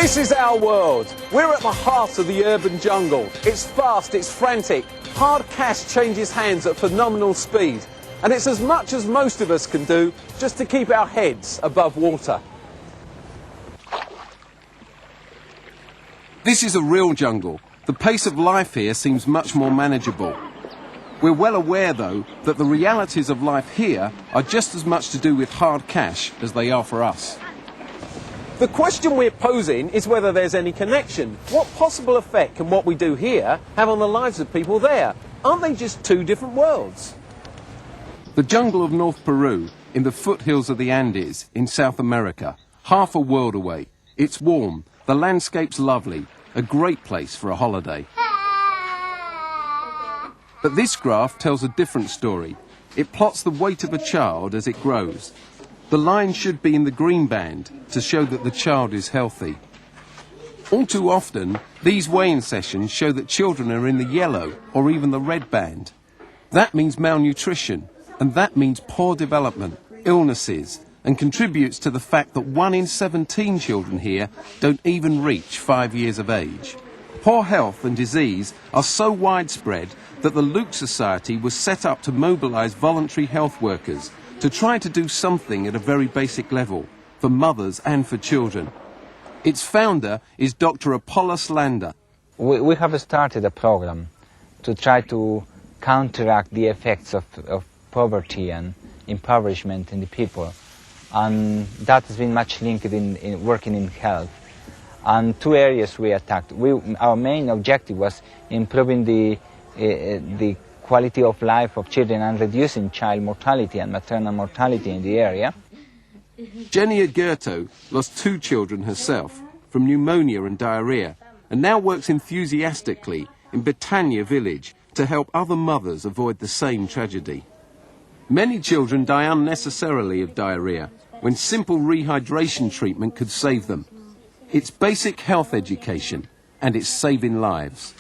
This is our world. We're at the heart of the urban jungle. It's fast, it's frantic. Hard cash changes hands at phenomenal speed. And it's as much as most of us can do just to keep our heads above water. This is a real jungle. The pace of life here seems much more manageable. We're well aware, though, that the realities of life here are just as much to do with hard cash as they are for us. The question we're posing is whether there's any connection. What possible effect can what we do here have on the lives of people there? Aren't they just two different worlds? The jungle of North Peru, in the foothills of the Andes, in South America, half a world away. It's warm, the landscape's lovely, a great place for a holiday. But this graph tells a different story. It plots the weight of a child as it grows. The line should be in the green band to show that the child is healthy. All too often, these weighing sessions show that children are in the yellow or even the red band. That means malnutrition, and that means poor development, illnesses, and contributes to the fact that 1 in 17 children here don't even reach 5 years of age. Poor health and disease are so widespread that the Luke Society was set up to mobilise voluntary health workers to try to do something at a very basic level, for mothers and for children. Its founder is Dr. Apollos Lander. We have started a program to try to counteract the effects of poverty and impoverishment in the people. And that has been much linked in working in health. And 2 areas we attacked. Our main objective was improving the quality of life of children and reducing child mortality and maternal mortality in the area. Jenny Agurto lost 2 children herself from pneumonia and diarrhea and now works enthusiastically in Betania village to help other mothers avoid the same tragedy. Many children die unnecessarily of diarrhea when simple rehydration treatment could save them. It's basic health education and it's saving lives.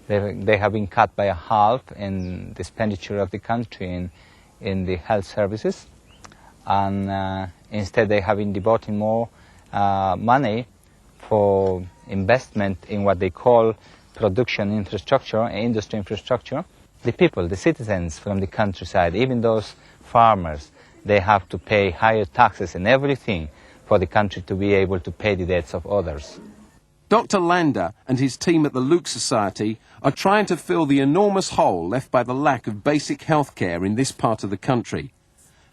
They have been cut by a half in the expenditure of the country in the health services, and instead they have been devoting more money for investment in what they call production infrastructure, industry infrastructure. The people, the citizens from the countryside, even those farmers, they have to pay higher taxes and everything for the country to be able to pay the debts of others. Dr. Lander and his team at the Luke Society are trying to fill the enormous hole left by the lack of basic health care in this part of the country.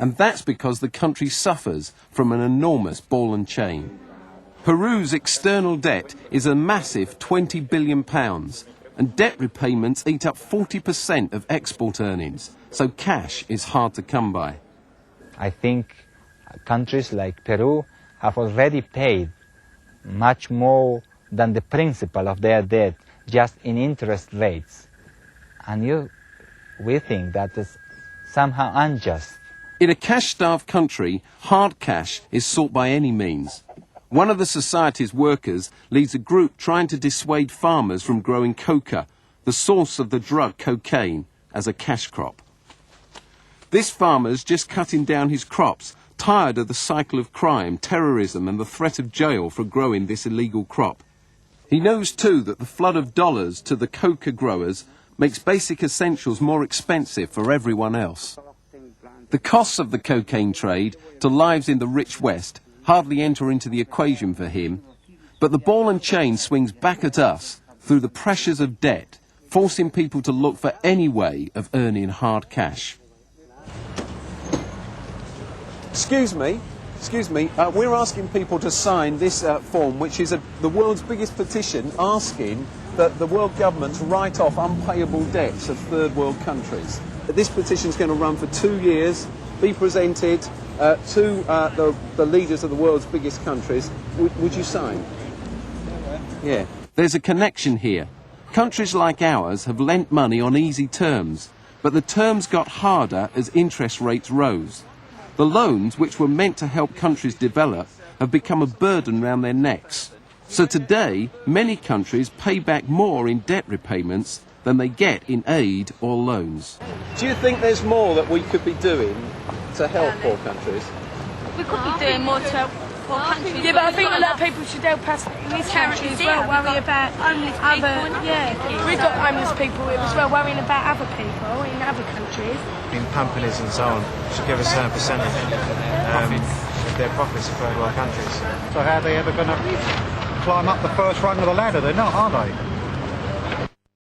And that's because the country suffers from an enormous ball and chain. Peru's external debt is a massive £20 billion, and debt repayments eat up 40% of export earnings, so cash is hard to come by. I think countries like Peru have already paid much more than the principal of their debt just in interest rates. And we think that is somehow unjust. In a cash-starved country, hard cash is sought by any means. One of the society's workers leads a group trying to dissuade farmers from growing coca, the source of the drug cocaine, as a cash crop. This farmer's just cutting down his crops, tired of the cycle of crime, terrorism and the threat of jail for growing this illegal crop. He knows too that the flood of dollars to the coca growers makes basic essentials more expensive for everyone else. The costs of the cocaine trade to lives in the rich West hardly enter into the equation for him, but the ball and chain swings back at us through the pressures of debt, forcing people to look for any way of earning hard cash. Excuse me, we're asking people to sign this form, which is the world's biggest petition asking that the world governments write off unpayable debts of third world countries. This petition is going to run for 2 years, be presented to the leaders of the world's biggest countries. Would you sign? Yeah. There's a connection here. Countries like ours have lent money on easy terms, but the terms got harder as interest rates rose. The loans, which were meant to help countries develop, have become a burden round their necks. So today, many countries pay back more in debt repayments than they get in aid or loans. Do you think there's more that we could be doing to help poor countries? We could be doing more to help Yeah, but I think a lot of people should help us in this country as well, worry about other, we've got homeless people as well, worrying about other people in other countries. In companies and so on, should give a certain percentage of their profits to third world countries. So how are they ever going to climb up the first rung of the ladder? They're not, are they?